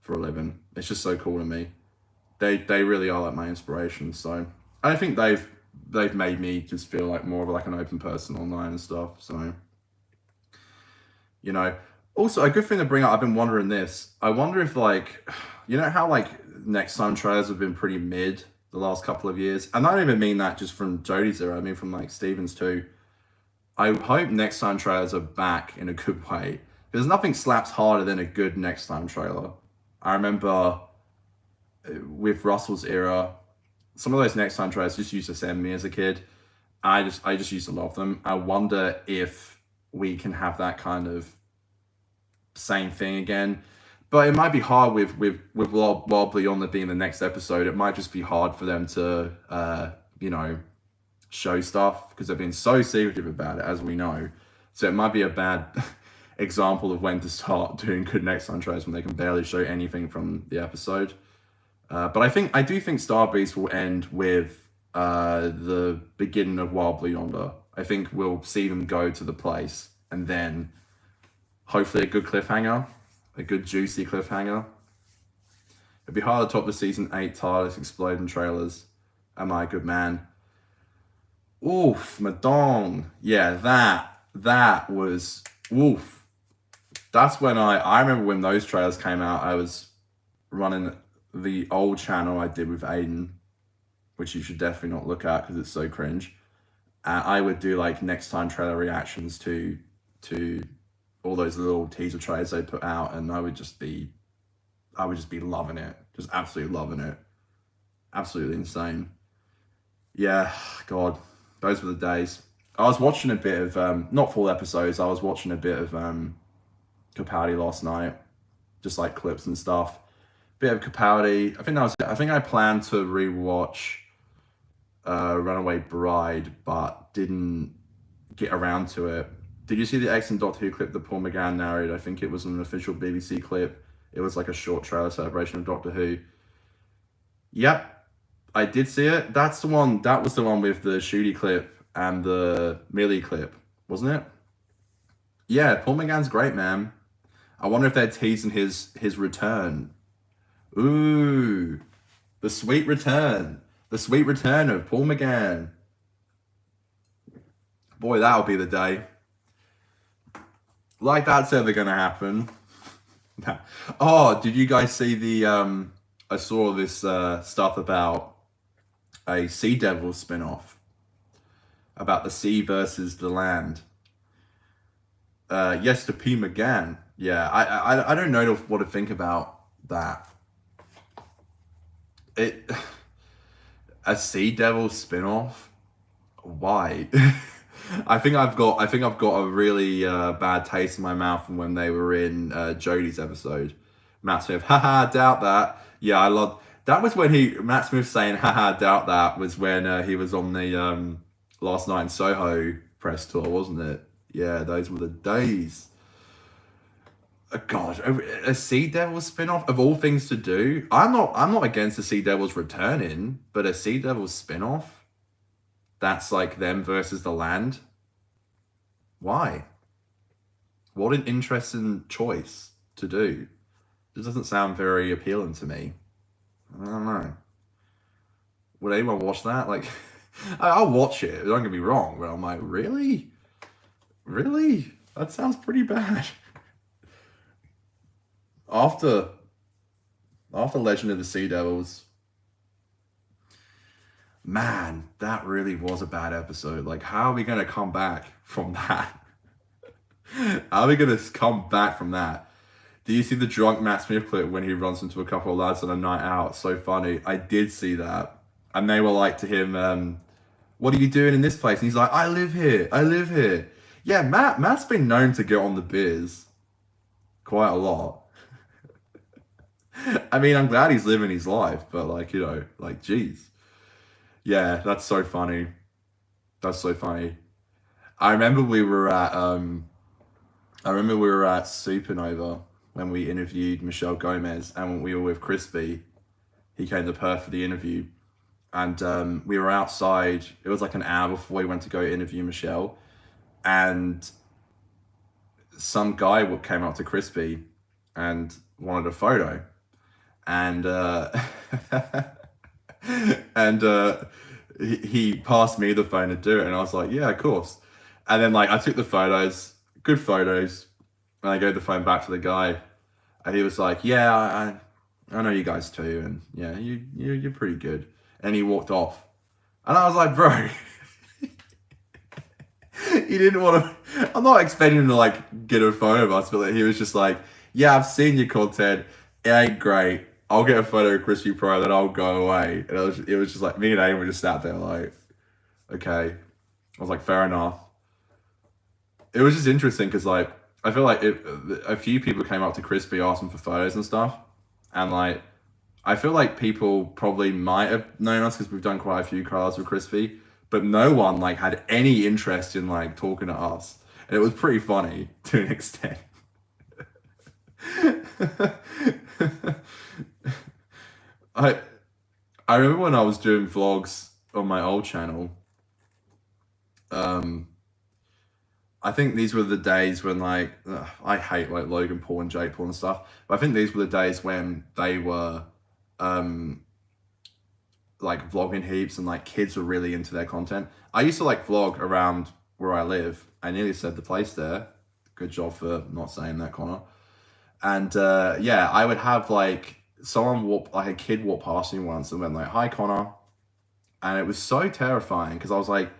for a living. It's just so cool to me. They really are like my inspiration. So I think they've made me just feel like more of like an open person online and stuff. So, you know, also a good thing to bring up, I've been wondering this. I wonder if like, you know how like next time trailers have been pretty mid the last couple of years? And I don't even mean that just from Jodie's era, I mean from like Steven's too. I hope next time trailers are back in a good way. Because nothing slaps harder than a good next time trailer. I remember with Russell's era, some of those next time trailers just used to send me as a kid. I just used to love them. I wonder if we can have that kind of same thing again. But it might be hard with Wild Beyond being the next episode. It might just be hard for them to, you know, show stuff because they've been so secretive about it, as we know. So it might be a bad example of when to start doing good next time trailers when they can barely show anything from the episode. But I do think Star Beast will end with the beginning of Wild Blue Yonder. I think we'll see them go to the place and then hopefully a good cliffhanger, a good juicy cliffhanger. It'd be hard to top the season 8 TARDIS exploding trailers. Am I a good man? Oof, Madong. Yeah, that was oof. That's when I remember when those trailers came out. I was running the old channel I did with Aiden, which you should definitely not look at because it's so cringe. I would do like next time trailer reactions to all those little teaser trailers they put out, and I would just be loving it, just absolutely loving it, absolutely insane. Yeah, God, those were the days. I was watching a bit of not full episodes. I was watching a bit of Capaldi last night, just like clips and stuff. Bit of Capaldi. I think that was it. I think I planned to rewatch Runaway Bride, but didn't get around to it. Did you see the excellent Doctor Who clip that Paul McGann narrated? I think it was an official BBC clip. It was like a short trailer celebration of Doctor Who. Yep, I did see it. That's the one. That was the one with the Shooty clip and the Millie clip, wasn't it? Yeah, Paul McGann's great, man. I wonder if they're teasing his return. Ooh, the sweet return. The sweet return of Paul McGann. Boy, that'll be the day. Like that's ever gonna happen. Oh, did you guys see the I saw this stuff about a Sea Devil spin-off about the sea versus the land. Yes, to P. McGann. Yeah, I don't know what to think about that. A Sea Devil spin-off? Why? I think I've got a really bad taste in my mouth from when they were in Jodie's episode. Matt Smith, haha, doubt that. Yeah, I love that was when Matt Smith saying haha, doubt that was when he was on the Last Night in Soho press tour, wasn't it? Yeah, those were the days. God, a Sea Devil spin-off of all things to do. I'm not against the Sea Devils returning, but a Sea Devil spin-off that's like them versus the land. Why? What an interesting choice to do. This doesn't sound very appealing to me. I don't know. Would anyone watch that? Like, I'll watch it. Don't get me wrong, but I'm like, really? Really? That sounds pretty bad. After Legend of the Sea Devils, man, that really was a bad episode. Like, how are we going to come back from that? How are we going to come back from that? Do you see the drunk Matt Smith clip when he runs into a couple of lads on a night out? So funny. I did see that. And they were like to him, what are you doing in this place? And he's like, I live here. I live here. Yeah, Matt's been known to get on the biz quite a lot. I mean, I'm glad he's living his life, but like, you know, like, geez. Yeah, that's so funny. That's so funny. I remember we were at Supernova when we interviewed Michelle Gomez, and when we were with Crispy, he came to Perth for the interview, and we were outside. It was like an hour before we went to go interview Michelle, and some guy came up to Crispy and wanted a photo, and and he passed me the phone to do it, and I was like, yeah, of course. And then like I took the photos, good photos, and I gave the phone back to the guy, and he was like, yeah, I know you guys too, and yeah, you're pretty good. And he walked off, and I was like, bro, he didn't want to. I'm not expecting him to like get a photo of us, but like, he was just like, yeah, I've seen your content. It ain't great. I'll get a photo of Crispy Pro, then I'll go away. And it was just like me and Aiden were just sat there like, okay. I was like, fair enough. It was just interesting because like I feel like a few people came up to Crispy asking for photos and stuff, and like I feel like people probably might have known us because we've done quite a few collabs with Crispy, but no one like had any interest in like talking to us, and it was pretty funny to an extent. I I remember when I was doing vlogs on my old channel. Um, I think these were the days when like I hate like Logan Paul and Jake Paul and stuff, but I think these were the days when they were um like vlogging heaps and like kids were really into their content. I used to like vlog around where I live. I nearly said the place there. Good job for not saying that, Connor. And yeah, I would have like like a kid walk past me once and went like, "Hi, Connor," and it was so terrifying because I was like,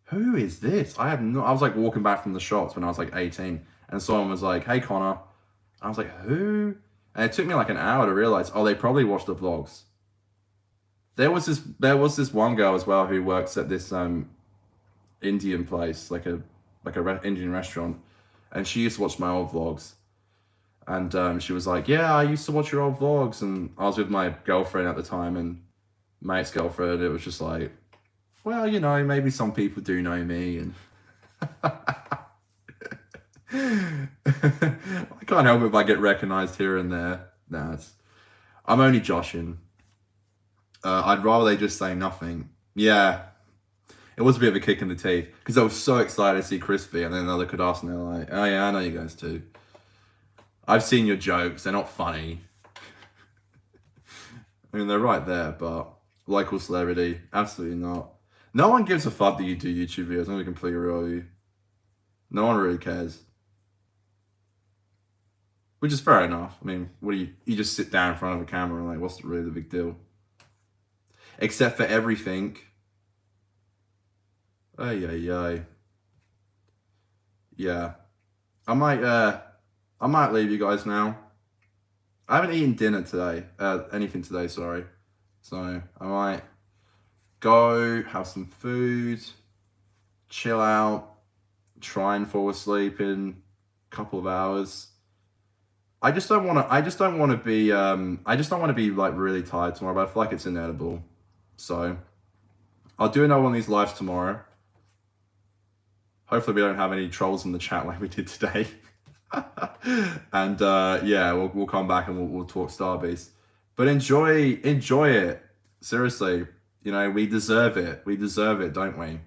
"Who is this?" I was like walking back from the shops when I was like 18, and someone was like, "Hey, Connor," and I was like, "Who?" And it took me like an hour to realize, oh, they probably watched the vlogs. There was this one girl as well who works at this Indian place, like a Indian restaurant, and she used to watch my old vlogs. And she was like, "Yeah, I used to watch your old vlogs," and I was with my girlfriend at the time and mate's girlfriend. It was just like, well, you know, maybe some people do know me, and I can't help it if I get recognized here and there. Nah, I'm only joshing. I'd rather they just say nothing. Yeah, it was a bit of a kick in the teeth because I was so excited to see Crispy, and then they look at us and they're like, "Oh yeah, I know you guys too. I've seen your jokes. They're not funny." I mean, they're right there, but local celebrity, absolutely not. No one gives a fuck that you do YouTube videos. I'm gonna be completely real with you. No one really cares. Which is fair enough. I mean, what do you just sit down in front of a camera and like, what's really the big deal? Except for everything. Ay, ay, ay. Yeah. I might leave you guys now. I haven't eaten dinner today. Anything today, sorry. So I might go have some food, chill out, try and fall asleep in a couple of hours. I just don't want to be like really tired tomorrow, but I feel like it's inevitable. So I'll do another one of these lives tomorrow. Hopefully we don't have any trolls in the chat like we did today. And yeah, we'll come back and we'll talk Star Beast. But enjoy it. Seriously, you know, we deserve it. We deserve it, don't we?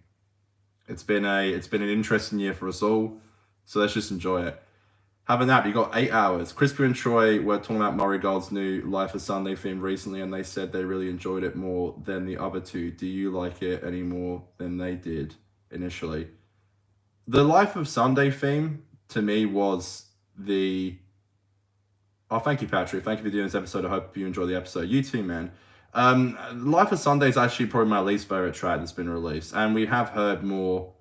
It's been an interesting year for us all. So let's just enjoy it. Have a nap. You got 8 hours. Crispy and Troy were talking about Murray Gold's new Life of Sunday theme recently, and they said they really enjoyed it more than the other two. Do you like it any more than they did initially? The Life of Sunday theme to me was the. Oh, thank you, Patrick. Thank you for doing this episode. I hope you enjoy the episode. You too, man. Life of Sunday is actually probably my least favorite track that's been released, and we have heard more.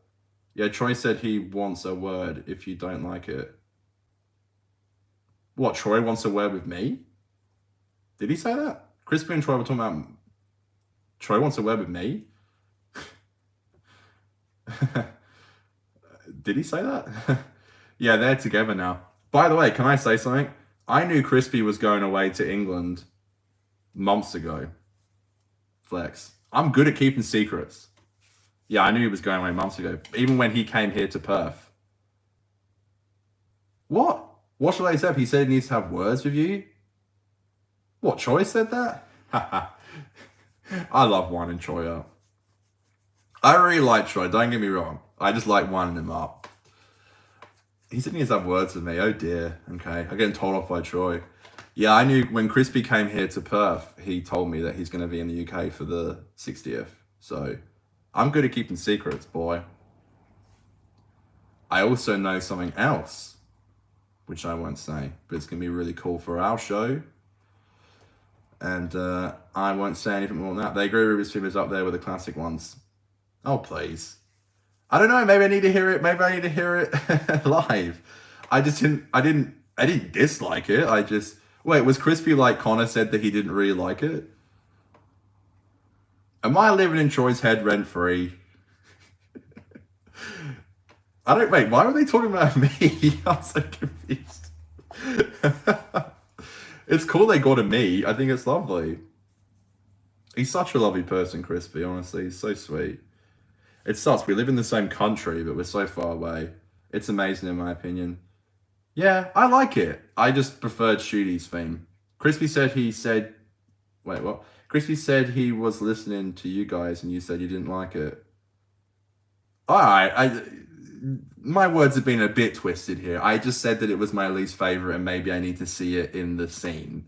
Yeah, Troy said he wants a word if you don't like it. What, Troy wants a word with me? Did he say that? Crispy and Troy were talking about Troy wants a word with me? Did he say that? Yeah, they're together now. By the way, can I say something? I knew Crispy was going away to England months ago. Flex. I'm good at keeping secrets. Yeah, I knew he was going away months ago. Even when he came here to Perth. What? What should I say? He said he needs to have words with you? What, Troy said that? I love winding Troy up. I really like Troy, don't get me wrong. I just like winding him up. He said he needs to have words with me. Oh dear. Okay, I'm getting told off by Troy. Yeah, I knew when Crispy came here to Perth, he told me that he's going to be in the UK for the 60th. So, I'm good at keeping secrets, boy. I also know something else, which I won't say, but it's going to be really cool for our show. And I won't say anything more than that. They agree Rubik's Cube is up there with the classic ones. Oh, please. I don't know. Maybe I need to hear it. Maybe I need to hear it live. I didn't dislike it. I just... Wait, was Crispy like Connor said that he didn't really like it? Am I living in Troy's head rent-free? Wait, why were they talking about me? I'm so confused. It's cool they got to me. I think it's lovely. He's such a lovely person, Crispy, honestly. He's so sweet. It sucks. We live in the same country, but we're so far away. It's amazing in my opinion. Yeah, I like it. I just preferred Shooty's theme. Crispy said wait, what? Crispy said he was listening to you guys and you said you didn't like it. Alright, my words have been a bit twisted here. I just said that it was my least favorite and maybe I need to see it in the scene.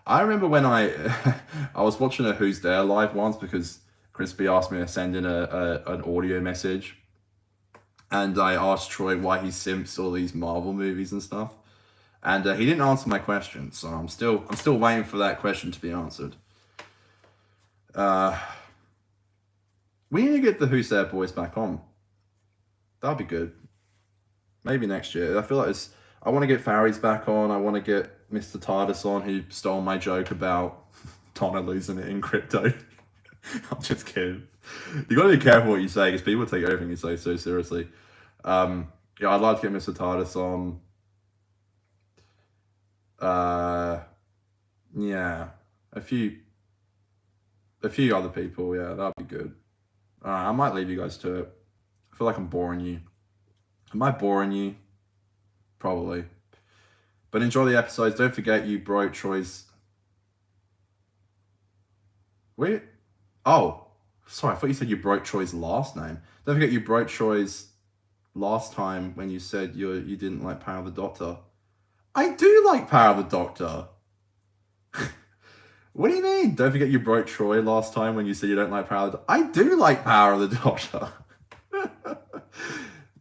I remember when I was watching a Who's There live once because Crispy asked me to send in an audio message. And I asked Troy why he simps all these Marvel movies and stuff. And he didn't answer my question, so I'm still waiting for that question to be answered. We need to get the Who's There boys back on. That'll be good. Maybe next year. I feel like I want to get Faris back on. I want to get Mr. TARDIS on, who stole my joke about Donna losing it in crypto. I'm just kidding. You gotta be careful what you say because people take everything you say so seriously. Yeah, I'd like to get Mr. TARDIS on. Yeah, a few other people. Yeah, that'd be good. I might leave you guys to it. I feel like I'm boring you. Am I boring you? Probably. But enjoy the episodes. Don't forget you broke Troy's... Wait. Oh, sorry. I thought you said you broke Troy's last name. Don't forget you broke Troy's last time when you said you didn't like Power of the Doctor. I do like Power of the Doctor. What do you mean? Don't forget you broke Troy last time when you said you don't like Power of the Doctor. I do like Power of the Doctor.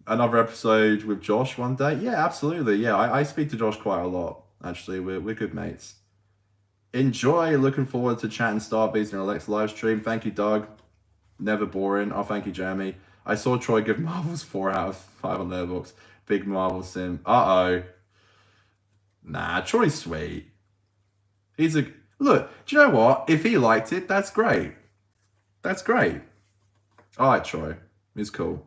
Another episode with Josh one day? Yeah, absolutely. Yeah, I speak to Josh quite a lot. Actually, we're good mates. Enjoy. Looking forward to chatting Starbeast and Alex live stream. Thank you, Doug. Never boring. Oh, thank you, Jeremy. I saw Troy give Marvels 4 out of 5 on Letterboxd. Big Marvel sim. Uh-oh. Nah, Troy's sweet. He's a... Look, do you know what? If he liked it, that's great. That's great. I like Troy. He's cool.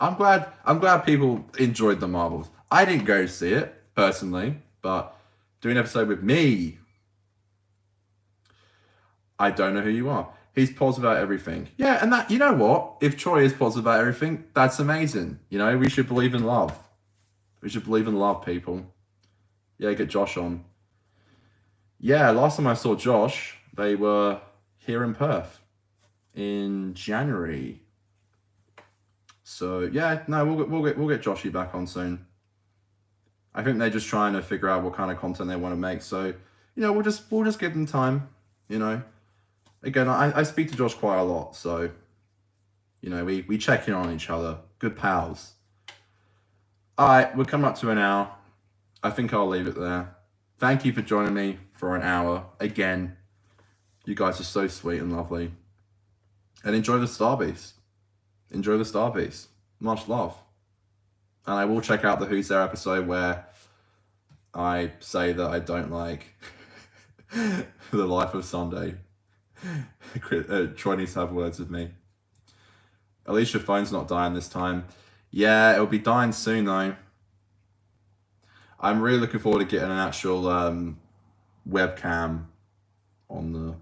I'm glad people enjoyed the Marvels. I didn't go see it, personally, but doing an episode with me, I don't know who you are. He's positive about everything. Yeah, and that, you know what? If Troy is positive about everything, that's amazing. You know, we should believe in love. We should believe in love, people. Yeah, get Josh on. Yeah, last time I saw Josh, they were here in Perth in January. So yeah, no, we'll get Joshy back on soon. I think they're just trying to figure out what kind of content they want to make. So, you know, we'll just give them time. You know, again, I speak to Josh quite a lot, so you know, we check in on each other. Good pals. All right, we're coming up to an hour. I think I'll leave it there. Thank you for joining me for an hour again. You guys are so sweet and lovely. And enjoy the Starbeast. Enjoy the Starbeast. Much love. And I will check out the Who's There episode where I say that I don't like The Life of Sunday. Troy needs to have words with me. At least your phone's not dying this time. Yeah, it'll be dying soon though. I'm really looking forward to getting an actual webcam on the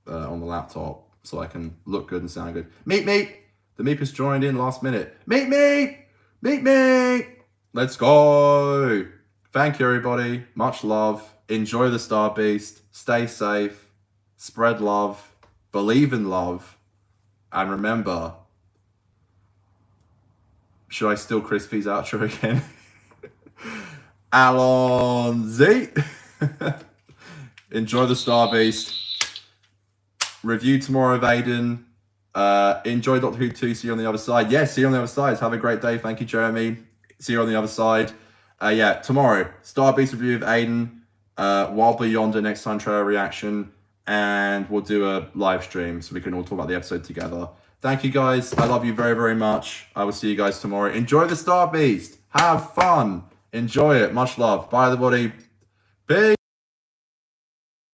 laptop so I can look good and sound good. Meet. The Meep has joined in last minute. Meet. Let's go. Thank you, everybody. Much love. Enjoy the Star Beast. Stay safe. Spread love. Believe in love. And remember, should I steal Crispy's outro again? Alonzi. Enjoy the Star Beast. Review tomorrow of Aiden. Enjoy Doctor Who 2. See you on the other side. Yeah, see you on the other side. Have a great day. Thank you, Jeremy. See you on the other side. Yeah, tomorrow, Star Beast review of Aiden. Wild Beyonder next time trailer reaction. And we'll do a live stream so we can all talk about the episode together. Thank you, guys. I love you very, very much. I will see you guys tomorrow. Enjoy the Star Beast. Have fun. Enjoy it. Much love. Bye, everybody. Peace.